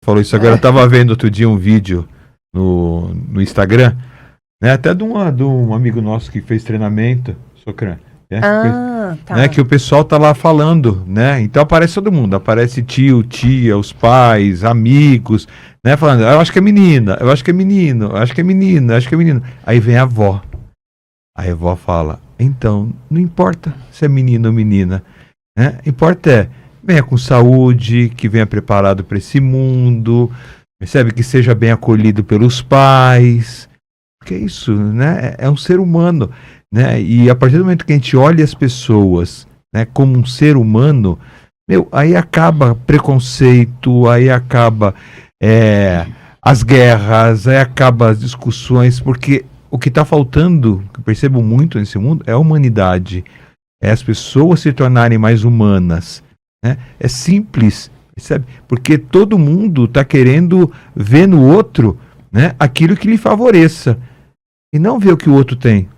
falou isso agora. Eu estava vendo outro dia um vídeo no Instagram, né? Até de um amigo nosso que fez treinamento, Socran. Né? Tá. Né? Que o pessoal tá lá falando, né? Então aparece todo mundo, aparece tio, tia, os pais, amigos, né? Falando, eu acho que é menina, eu acho que é menino, eu acho que é menina, eu acho que é menino. Aí vem a avó. Aí a avó fala, então, não importa se é menino ou menina, né? Importa é, venha com saúde, que venha preparado para esse mundo, percebe? Que seja bem acolhido pelos pais. Porque é isso, né? É um ser humano, né? E a partir do momento que a gente olha as pessoas, né, como um ser humano, aí acaba preconceito, aí acaba as guerras, aí acaba as discussões, porque o que está faltando, que eu percebo muito nesse mundo, é a humanidade. É as pessoas se tornarem mais humanas, né? É simples, percebe? Porque todo mundo está querendo ver no outro, né, aquilo que lhe favoreça. E não ver o que o outro tem.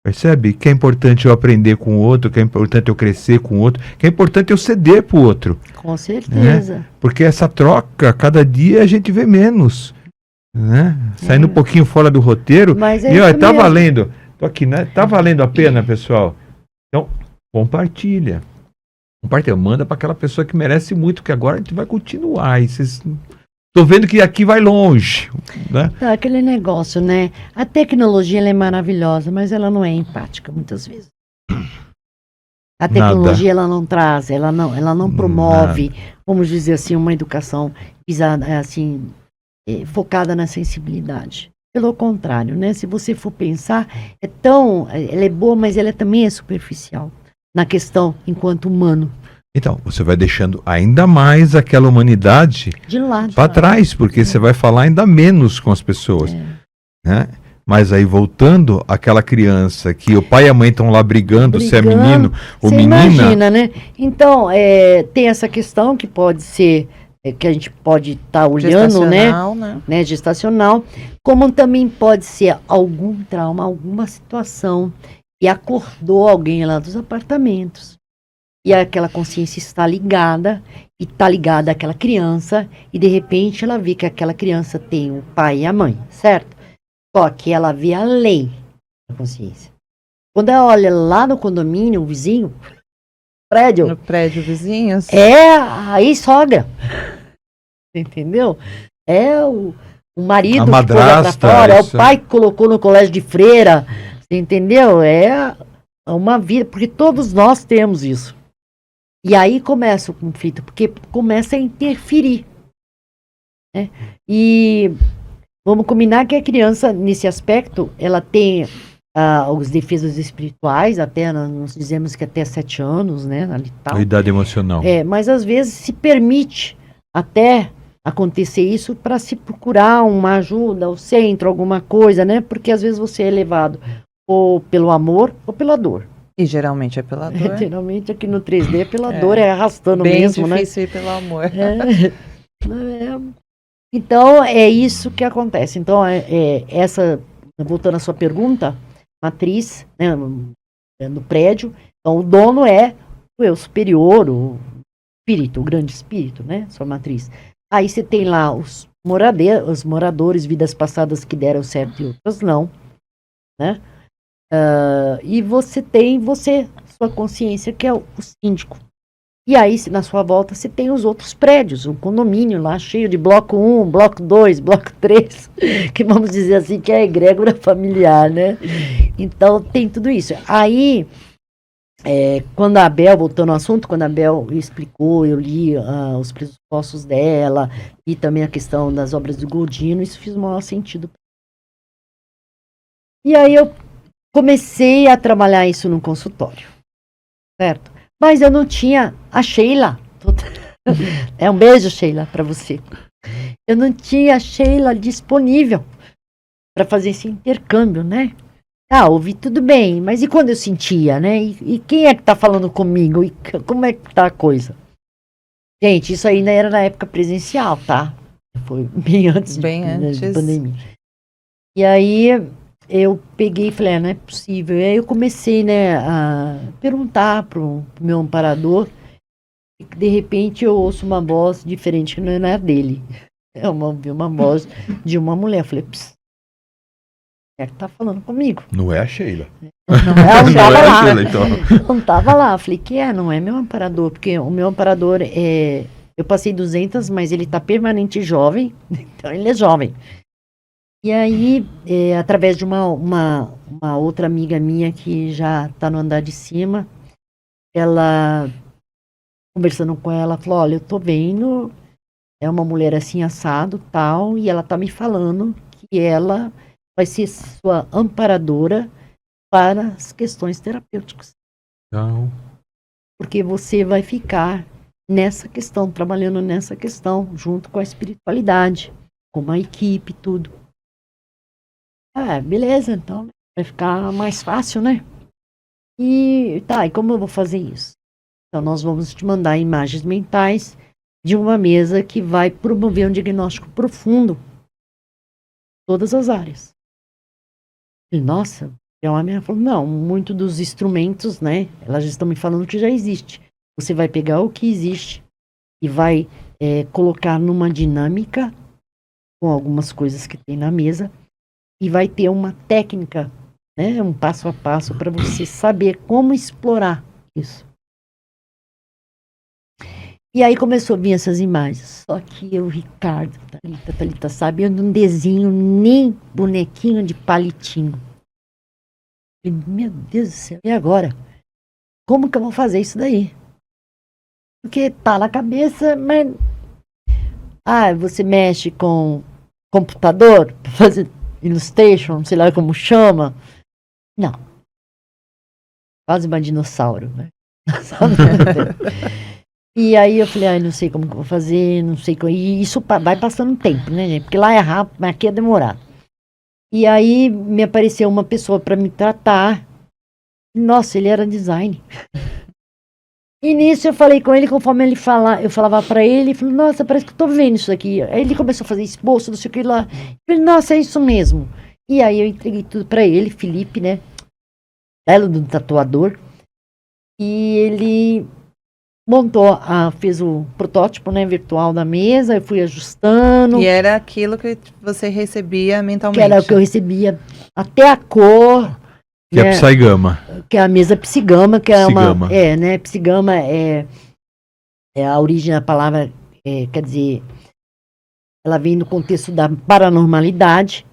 Percebe? Que é importante eu aprender com o outro, que é importante eu crescer com o outro, que é importante eu ceder pro outro. Com certeza. Né? Porque essa troca, cada dia a gente vê menos. Né? Saindo um pouquinho fora do roteiro. Mas e olha, tá valendo. Tô aqui, né? Tá valendo a pena, pessoal. Então, compartilha. Compartilha, manda para aquela pessoa que merece muito, que agora a gente vai continuar. E vocês... Tô vendo que aqui vai longe, né? Tá, aquele negócio, né? A tecnologia ela é maravilhosa, mas ela não é empática muitas vezes. A tecnologia ela não traz, ela não promove, vamos dizer assim, uma educação assim, focada na sensibilidade. Pelo contrário, né? Se você for pensar, ela é boa, mas ela também é superficial na questão enquanto humano. Então, você vai deixando ainda mais aquela humanidade para trás, porque você vai falar ainda menos com as pessoas. Né? Mas aí, voltando, aquela criança que o pai e a mãe estão lá brigando se é menino ou menina. Imagina, né? Então, tem essa questão que pode ser, que a gente pode estar olhando, né? Gestacional, como também pode ser algum trauma, alguma situação que acordou alguém lá dos apartamentos. E aquela consciência está ligada, e está ligada àquela criança, e de repente ela vê que aquela criança tem o pai e a mãe, certo? Só que ela vê além da consciência. Quando ela olha lá no condomínio, o vizinho, prédio... No prédio vizinhos? É a ex-sogra. Entendeu? É o marido que pôs lá pra fora, é o pai que colocou no colégio de freira, entendeu? É uma vida, porque todos nós temos isso. E aí começa o conflito, porque começa a interferir. Né? E vamos combinar que a criança, nesse aspecto, ela tem os defesas espirituais, até nós dizemos que até 7 anos, né? Ali, tal. A idade emocional. Mas às vezes se permite até acontecer isso para se procurar uma ajuda, o centro, alguma coisa, né? Porque às vezes você é levado ou pelo amor ou pela dor. E geralmente é pela dor. Geralmente aqui no 3D é pela dor, é arrastando bem mesmo, né? Bem difícil ir pelo amor. Então, é isso que acontece. Então, essa, voltando à sua pergunta, matriz, né, no prédio, então o dono é o eu superior, o espírito, o grande espírito, né? Sua matriz. Aí você tem lá os moradores, vidas passadas que deram certo e outras não, né? E você tem sua consciência, que é o síndico. E aí, na sua volta, você tem os outros prédios, um condomínio lá cheio de bloco 1, bloco 2, bloco 3, que vamos dizer assim, que é a egrégora familiar, né? Então, tem tudo isso. Aí, quando a Abel, voltando ao assunto, quando a Abel explicou, eu li os pressupostos dela, e também a questão das obras do Godino, isso fez o maior sentido. E aí, eu comecei a trabalhar isso no consultório, certo? Mas eu não tinha a Sheila. Um beijo, Sheila, para você. Eu não tinha a Sheila disponível para fazer esse intercâmbio, né? Ouvi tudo bem, mas e quando eu sentia, né? E quem é que tá falando comigo? E como é que tá a coisa? Gente, isso ainda era na época presencial, tá? Foi bem antes da pandemia. E aí eu peguei e falei, não é possível. E aí eu comecei, né, a perguntar pro meu amparador, e de repente eu ouço uma voz diferente que não era dele. Eu ouvi uma voz de uma mulher. Eu falei, pss, é que tá falando comigo. Não é a Sheila. Ela não Não tava é a lá. Sheila, então. Não tava lá. Eu falei, não é meu amparador, porque o meu amparador é. Eu passei 200, mas ele tá permanente jovem, então ele é jovem. E aí, através de uma outra amiga minha que já tá no andar de cima, ela, conversando com ela, falou, olha, eu tô vendo, é uma mulher assim, assado, tal, e ela tá me falando que ela vai ser sua amparadora para as questões terapêuticas. Então, Porque você vai ficar nessa questão, trabalhando nessa questão, junto com a espiritualidade, com uma equipe, tudo. Beleza, então vai ficar mais fácil, né? E como eu vou fazer isso? Então nós vamos te mandar imagens mentais de uma mesa que vai promover um diagnóstico profundo em todas as áreas. E, nossa, a minha falou, não, muito dos instrumentos, né? Elas já estão me falando que já existe. Você vai pegar o que existe e vai colocar numa dinâmica com algumas coisas que tem na mesa e vai ter uma técnica, né, um passo a passo para você saber como explorar isso. E aí começou a vir essas imagens. Só que eu, Ricardo, Thalita, sabe, eu não desenho nem bonequinho de palitinho. E, meu Deus do céu, e agora? Como que eu vou fazer isso daí? Porque tá na cabeça, mas... você mexe com computador para fazer illustration, sei lá como chama. Não. Quase uma dinossauro, né? E aí eu falei, não sei como que eu vou fazer, não sei como... E isso vai passando tempo, né, gente? Porque lá é rápido, mas aqui é demorado. E aí me apareceu uma pessoa para me tratar. Nossa, ele era design. E nisso eu falei com ele, conforme ele eu falava pra ele, falei, nossa, parece que eu tô vendo isso aqui. Aí ele começou a fazer esboço, não sei o que lá. Eu falei, nossa, é isso mesmo. E aí eu entreguei tudo pra ele, Felipe, né? Belo do tatuador. E ele montou, fez o protótipo, né, virtual da mesa, eu fui ajustando. E era aquilo que você recebia mentalmente. Que era o que eu recebia, até a cor. que é Psaigama. Que é a mesa psigama, que é Psigama. né? Psigama é a origem da palavra, quer dizer, ela vem no contexto da paranormalidade,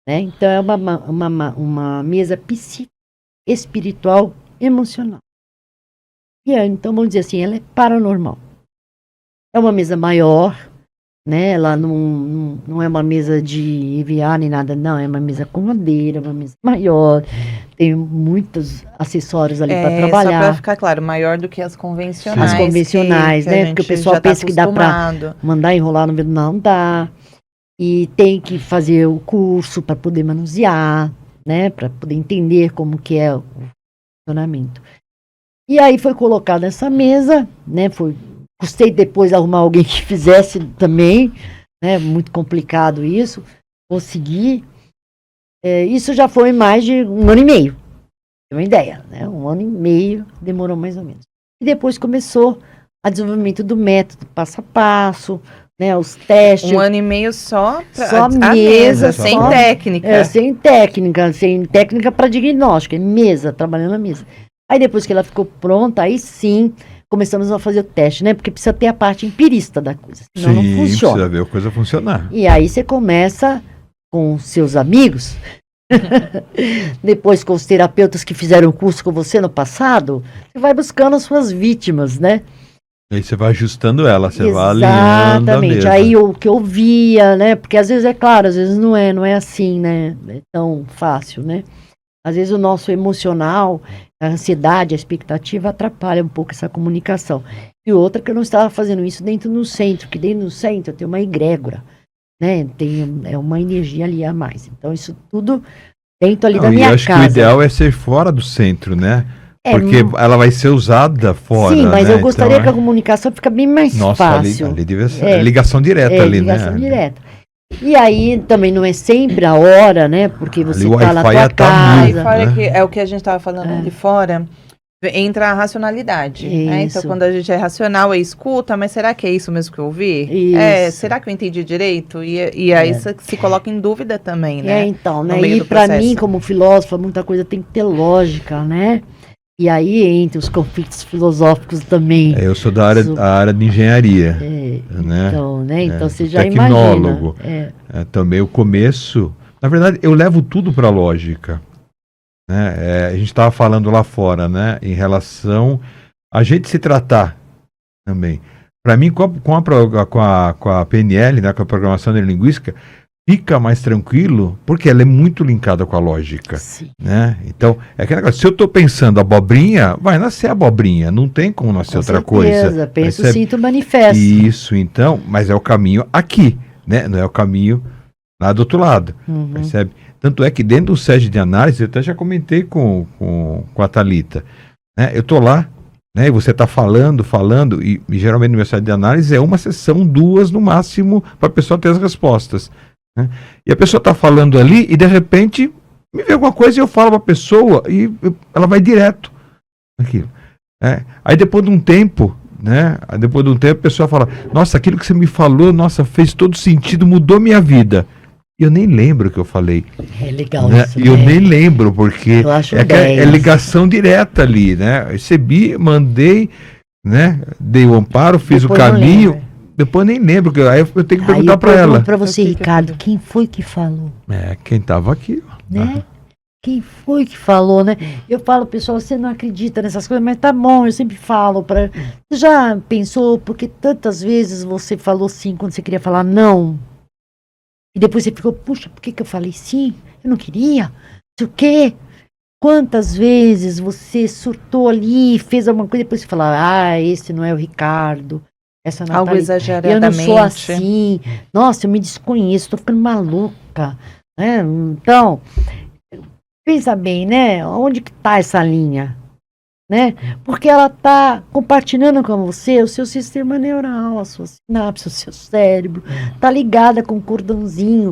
né? Então é uma mesa espiritual emocional. E então vamos dizer assim, ela é paranormal. É uma mesa maior, né? Ela não é uma mesa de EVA nem nada, não. É uma mesa com madeira, uma mesa maior. Tem muitos acessórios ali para trabalhar. Só para ficar claro, maior do que as convencionais. As convencionais, né? Porque o pessoal pensa que dá para mandar enrolar no vidro, não dá. E tem que fazer o curso para poder manusear, né? Para poder entender como que é o funcionamento. E aí foi colocada essa mesa, né? Custei depois arrumar alguém que fizesse também, né? Muito complicado isso. Consegui. Isso já foi mais de 1 ano e meio. Tem uma ideia, né? 1 ano e meio, demorou mais ou menos. E depois começou o desenvolvimento do método, passo a passo, né? Os testes. 1 ano e meio só a mesa, sem técnica. Sem técnica para diagnóstico, mesa, trabalhando na mesa. Aí depois que ela ficou pronta, aí sim começamos a fazer o teste, né? Porque precisa ter a parte empirista da coisa, senão não funciona. Precisa ver a coisa funcionar. E aí você começa com seus amigos, depois com os terapeutas que fizeram o curso com você no passado, você vai buscando as suas vítimas, né? Aí você vai ajustando ela, você vai alinhando a mesa. Exatamente. Aí o que eu via, né? Porque às vezes é claro, às vezes não é assim, né? É tão fácil, né? Às vezes o nosso emocional, a ansiedade, a expectativa atrapalha um pouco essa comunicação. E outra que eu não estava fazendo isso dentro do centro, que dentro do centro tem uma egrégora, né? Tem uma energia ali a mais. Então isso tudo dentro ali da minha casa. Eu acho que o ideal é ser fora do centro, né? Porque ela vai ser usada fora. Sim, mas né? eu gostaria que a comunicação fica bem mais fácil. Ali deve ser ligação direta ali, ligação né? direta. E aí também não é sempre a hora, né? Porque você tá na tua casa. Aí fora que é o que a gente estava falando ali fora. Entra a racionalidade, né? Então, Isso. quando a gente é racional, escuta, mas será que é isso mesmo que eu ouvi? Isso. Será que eu entendi direito? E aí se coloca em dúvida também, né? Então, No né? meio E do para processo. mim, como filósofa, muita coisa tem que ter lógica, né? E aí, entre os conflitos filosóficos também. Eu sou da área de engenharia, né? Então, né? Então você já Tecnólogo. imagina. Também o começo... Na verdade, eu levo tudo para a lógica. Né? A gente estava falando lá fora, né? Em relação a gente se tratar também. Para mim, com a PNL, né? Com a programação neurolinguística, fica mais tranquilo, porque ela é muito linkada com a lógica. Sim. Né? Então, é aquele negócio, se eu estou pensando abobrinha, vai nascer abobrinha, não tem como nascer outra coisa. Penso, Percebe? sinto, manifesto. Isso, então, mas é o caminho aqui, né? Não é o caminho lá do outro lado, percebe? Tanto é que dentro do SEG de análise, eu até já comentei com a Thalita, né? Eu estou lá, né? E você está falando, e geralmente no meu SEG de análise é uma sessão, 2 no máximo, para a pessoa ter as respostas. Né? E a pessoa está falando ali e de repente me vê alguma coisa e eu falo para a pessoa e ela vai direto naquilo. Né? Aí depois de um tempo, né? Aí depois de um tempo a pessoa fala, nossa, aquilo que você me falou, nossa, fez todo sentido, mudou minha vida. E eu nem lembro o que eu falei. É legal Né? isso, E eu né? nem lembro, porque Eu acho é ligação direta ali, né? Recebi, mandei, né? Dei o amparo, fiz Depois o não caminho. lembra. Depois nem lembro, aí eu tenho que perguntar para eu ela. pergunto para você, O que que Ricardo, quem foi que falou? Quem estava aqui. Ó. Né? Quem foi que falou, né? Eu falo, pessoal, você não acredita nessas coisas, mas tá bom, eu sempre falo para. Você já pensou porque tantas vezes você falou sim quando você queria falar não? E depois você ficou, puxa, por que eu falei sim? Eu não queria. Não sei o quê. Quantas vezes você surtou ali, fez alguma coisa e depois você falou, esse não é o Ricardo, essa não é a Algo Thalita. Eu exageradamente. não sou assim. Nossa, eu me desconheço, tô ficando maluca. Né? Então, pensa bem, né? Onde que tá essa linha? Né? Porque ela tá compartilhando com você o seu sistema neural, a sua sinapse, o seu cérebro. Tá ligada com o cordãozinho.